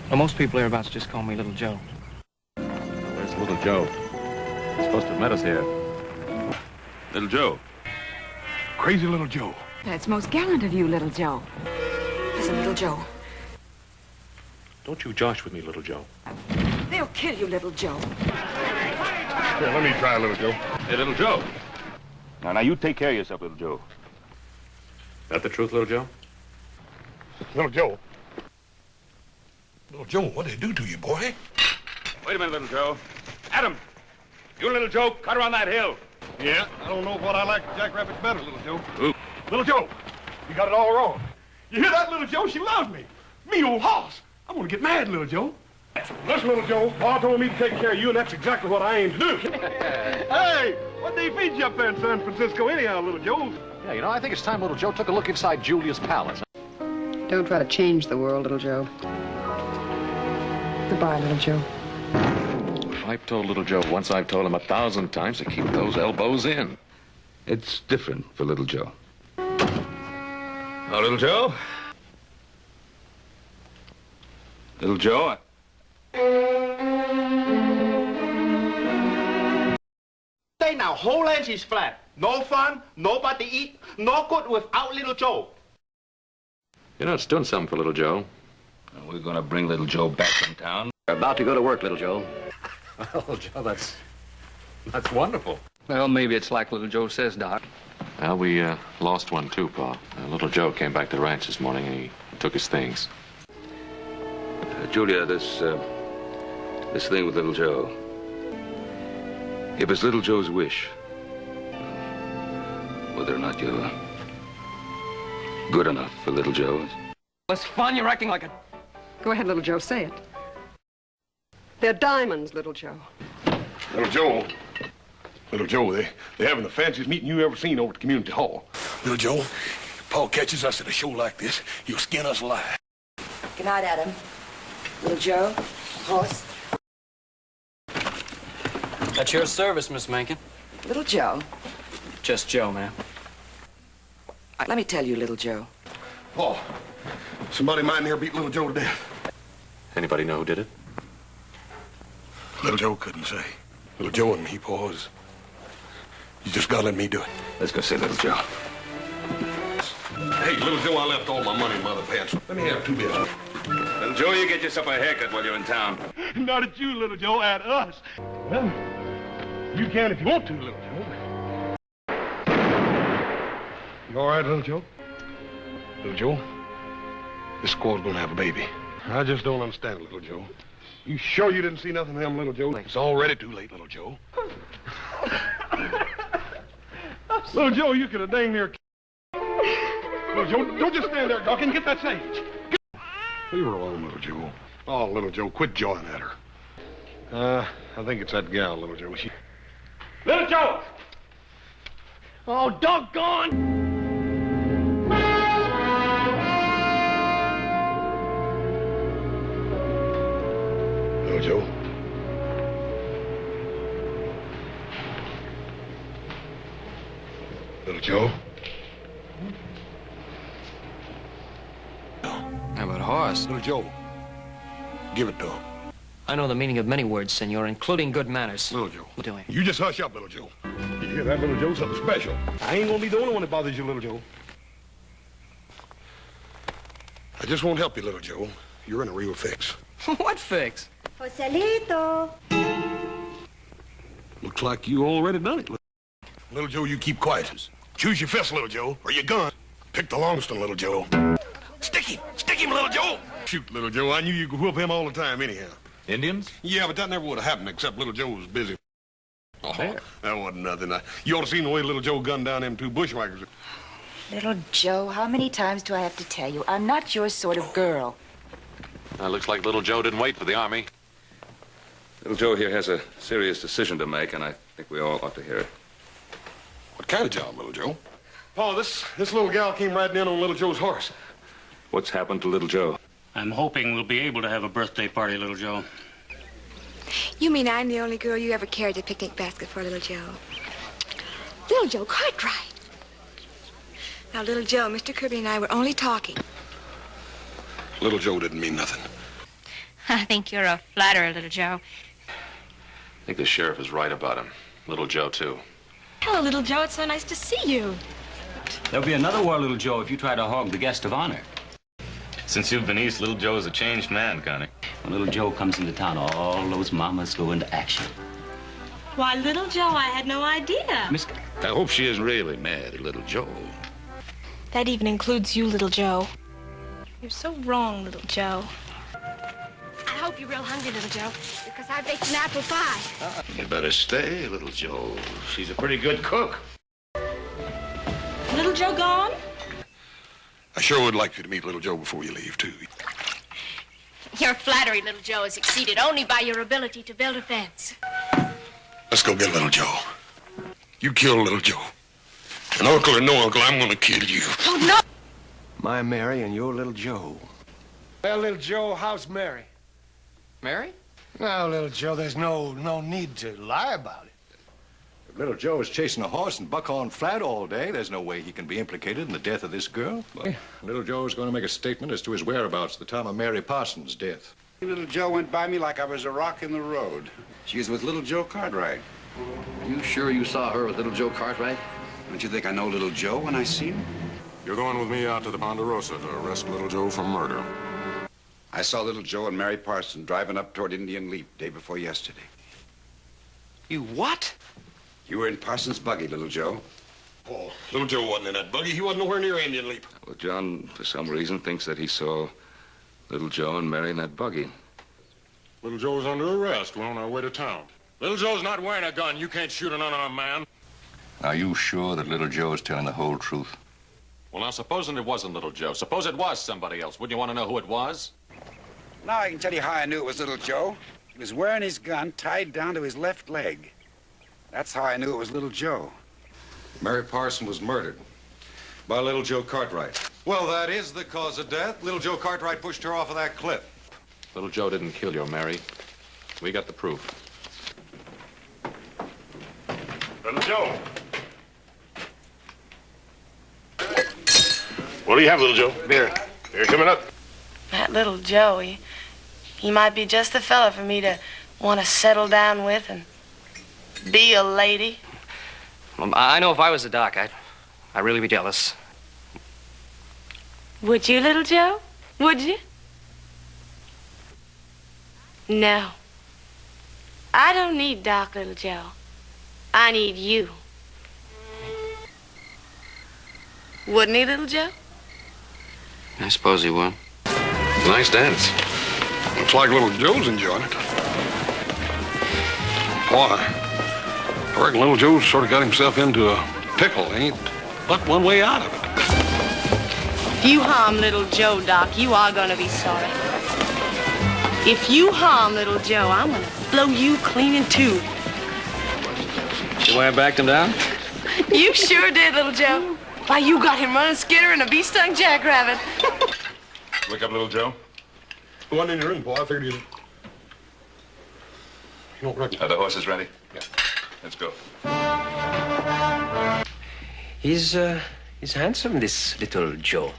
Well, most people hereabouts just call me Little Joe. Where's Little Joe? He's supposed to have met us here. Little Joe. Crazy Little Joe. That's most gallant of you, Little Joe. Listen, Little Joe. Don't you josh with me, Little Joe. They'll kill you, Little Joe. Here, let me try, Little Joe. Hey, Little Joe. Now, you take care of yourself, Little Joe. That the truth, Little Joe? Little Joe. Little Joe, what'd they do to you, boy? Wait a minute, Little Joe. Adam, you and Little Joe, cut around that hill. Yeah, I don't know what I like Jackrabbits better, Little Joe. Ooh. Little Joe, you got it all wrong. You hear that, Little Joe? She loves me. Me, old hoss. I'm gonna get mad, Little Joe. Listen, Little Joe, Pa told me to take care of you, and that's exactly what I aim to do. Hey, what they feed you up there in San Francisco anyhow, Little Joe? Yeah, you know, I think it's time Little Joe took a look inside Julia's palace. Don't try to change the world, Little Joe. Goodbye, Little Joe. If I've told Little Joe once, I've told him 1,000 times to keep those elbows in. It's different for Little Joe. Oh, Little Joe? Little Joe? Say now, whole land is flat. No fun, nobody eat, no good without Little Joe. You know, it's doing something for Little Joe. We're gonna bring Little Joe back from town. We're about to go to work, Little Joe. Oh, Joe, that's wonderful. Well, maybe it's like Little Joe says, Doc. Well, we lost one, too, Pa. Little Joe came back to the ranch this morning, and he took his things. Julia, this thing with Little Joe. If it's Little Joe's wish, whether or not you're good enough for Little Joe. It's fun. You're acting like a... Go ahead, Little Joe, say it. They're diamonds, Little Joe. Little Joe. Little Joe, they're having the fanciest meeting you ever seen over at the community hall. Little Joe, if Paul catches us at a show like this, he'll skin us alive. Good night, Adam. Little Joe, horse. At your service, Miss Mencken. Little Joe. Just Joe, ma'am. Let me tell you, Little Joe. Paul, somebody might near beat Little Joe to death. Anybody know who did it? Little Joe couldn't say. Little Joe and me, Paul, you just gotta let me do it. Let's go see Little Joe. Hey, Little Joe, I left all my money in my other pants. Let me have 2 bits. Little Joe, you get yourself a haircut while you're in town. Not at you, Little Joe, at us. Well, you can if you want to, Little Joe. You all right, Little Joe? Little Joe, this squaw's gonna have a baby. I just don't understand, Little Joe. You sure you didn't see nothing of him, Little Joe? It's already too late, Little Joe. Little Joe, you could have dang near... Little Joe, don't just stand there talking. Get that sage. Leave her alone, Little Joe. Oh, Little Joe, quit jawing at her. I think it's that gal, Little Joe. Little Joe! Oh, doggone! Little Joe. Little Joe. How about horse? Little Joe. Give it to him. I know the meaning of many words, senor, including good manners. Little Joe. What doing? You just hush up, Little Joe. You hear that, Little Joe? Something special. I ain't gonna be the only one that bothers you, Little Joe. I just won't help you, Little Joe. You're in a real fix. What fix? Joselito. Looks like you already done it. Little Joe, you keep quiet. Choose your fist, Little Joe, or your gun. Pick the longest one, Little Joe. Stick him, Little Joe. Shoot, Little Joe, I knew you could whoop him all the time anyhow. Indians? Yeah, but that never would have happened except Little Joe was busy. Oh, There. that wasn't nothing. You ought to seen the way Little Joe gunned down them 2 bushwhackers. Little Joe, how many times do I have to tell you? I'm not your sort of girl. Looks like Little Joe didn't wait for the army. Little Joe here has a serious decision to make, and I think we all ought to hear it. What kind of job, Little Joe? Paul, this little gal came riding in on Little Joe's horse. What's happened to Little Joe? I'm hoping we'll be able to have a birthday party, Little Joe. You mean I'm the only girl you ever carried a picnic basket for, Little Joe? Little Joe, quite right. Now, Little Joe, Mr. Kirby and I were only talking. Little Joe didn't mean nothing. I think you're a flatterer, little Joe. I think the sheriff is right about him. Little Joe, too. Hello, little Joe. It's so nice to see you. There'll be another war, little Joe, if you try to hog the guest of honor. Since you've been east, little Joe's a changed man, Connie. When little Joe comes into town, all those mamas go into action. Why, little Joe, I had no idea. Miss... I hope she isn't really mad at little Joe. That even includes you, little Joe. You're so wrong, little Joe. I hope you're real hungry, little Joe, because I baked an apple pie. You better stay, little Joe. She's a pretty good cook. Little Joe gone? I sure would like you to meet little Joe before you leave, too. Your flattery, little Joe, is exceeded only by your ability to build a fence. Let's go get little Joe. You kill little Joe. And uncle or no uncle, I'm gonna kill you. Oh, no! My Mary and your little Joe. Well, little Joe, how's Mary? Mary? Now, little Joe, there's no need to lie about it. If little Joe is chasing a horse in Buckhorn Flat all day, there's no way he can be implicated in the death of this girl. But little Joe is going to make a statement as to his whereabouts at the time of Mary Parsons' death. Little Joe went by me like I was a rock in the road. She was with little Joe Cartwright. You sure you saw her with little Joe Cartwright? Don't you think I know little Joe when I see him? You're going with me out to the Ponderosa to arrest little Joe for murder. I saw little Joe and Mary Parsons driving up toward Indian Leap day before yesterday. You what? You were in Parsons' buggy, little Joe. Oh, little Joe wasn't in that buggy. He wasn't nowhere near Indian Leap. Well, John, for some reason, thinks that he saw little Joe and Mary in that buggy. Little Joe's under arrest. We're on our way to town. Little Joe's not wearing a gun. You can't shoot an unarmed man. Are you sure that little Joe is telling the whole truth? Well, now, supposing it wasn't little Joe. Suppose it was somebody else. Wouldn't you want to know who it was? Now I can tell you how I knew it was little Joe. He was wearing his gun tied down to his left leg. That's how I knew it was little Joe. Mary Parsons was murdered by little Joe Cartwright. Well, that is the cause of death. Little Joe Cartwright pushed her off of that cliff. Little Joe didn't kill your Mary. We got the proof. Little Joe. What do you have, little Joe? Beer. Beer coming up. That little Joe, he might be just the fella for me to want to settle down with and be a lady. Well, I know if I was the doc, I'd really be jealous. Would you, little Joe? Would you? No. I don't need Doc, little Joe. I need you. Wouldn't he, little Joe? I suppose he would. Nice dance. Looks like little Joe's enjoying it. Boy, I reckon little Joe's sort of got himself into a pickle. Ain't but one way out of it. If you harm little Joe, Doc, you are gonna be sorry. If you harm little Joe, I'm gonna blow you clean in two. See why I backed him down? You sure did, little Joe. Why, you got him running Skinner and a bee-stung jackrabbit. Wake up, little Joe. Go on in your room, boy. I figured you don't reckon. Are the horses ready? Yeah. Let's go. He's handsome, this little Joe.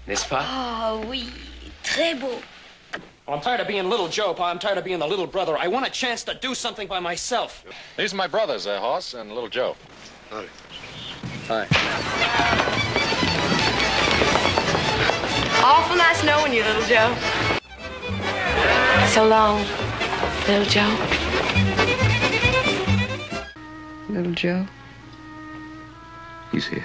N'est-ce pas? Oh, oui. Très beau. Well, I'm tired of being little Joe, Pa. I'm tired of being the little brother. I want a chance to do something by myself. These are my brothers, Hoss and little Joe. Howdy. Hi. Awful nice knowing you, little Joe. So long, little Joe. Little Joe? He's here.